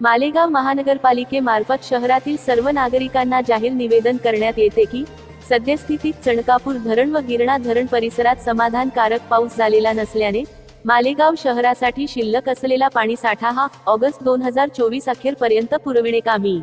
मालेगाव महानगरपालिकेमार्फत शहरातील सर्व नागरिकांना जाहीर निवेदन करण्यात येते की सद्यस्थितीत चणकापूर धरण व गिरणा धरण परिसरात समाधानकारक पाऊस झालेला नसल्याने मालेगाव शहरासाठी शिल्लक असलेला पाणीसाठा हा ऑगस्ट 2024 अखेरपर्यंत पुरविणेकामी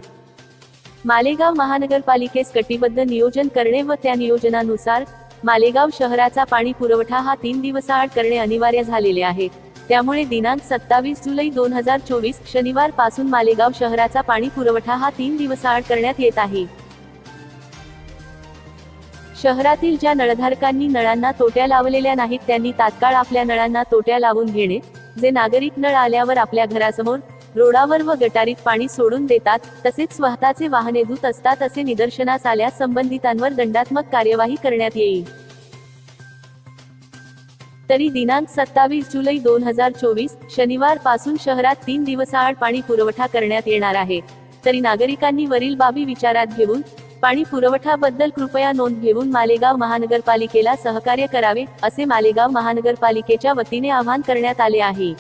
मालेगाव महानगरपालिकेस कटिबद्ध नियोजन करणे व त्या नियोजनानुसार मालेगाव शहराचा पाणी पुरवठा हा 3 दिवसाआड करणे अनिवार्य झालेले आहे। त्यामुळे दिनांक 27 जुलै 2024 शनिवार पासून मालेगाव शहराचा पाणी पुरवठा हा 3 दिवसाआड करण्यात येत आहे। शहरातील ज्या नळधारकांनी नळांना तोट्या लावलेल्या नाहीत त्यांनी तात्काळ आपल्या नळांना तोट्या लावून घेणे, जे नागरिक नळ आल्यावर आपल्या घरासमोर, रोडावर व गटारीत पाणी सोडून देतात तसेच स्वतःचे वाहने धुत असतात असे निदर्शनास आल्यास संबंधितांवर दंडात्मक कार्यवाही करण्यात येईल। तरी दिनांक 27 जुलै 2024 शनिवार पासून शहरात 3 दिवसाआड पाणी पुरवठा करण्यात येणार आहे। तरी नागरिकांनी वरील बाबी विचारात घेऊन पाणी पुरवठ्याबद्दल कृपया नोंद घेऊन मालेगाव महानगरपालिकेला सहकार्य करावे असे मालेगाव महानगरपालिकेच्या वतीने आवाहन करण्यात आले आहे।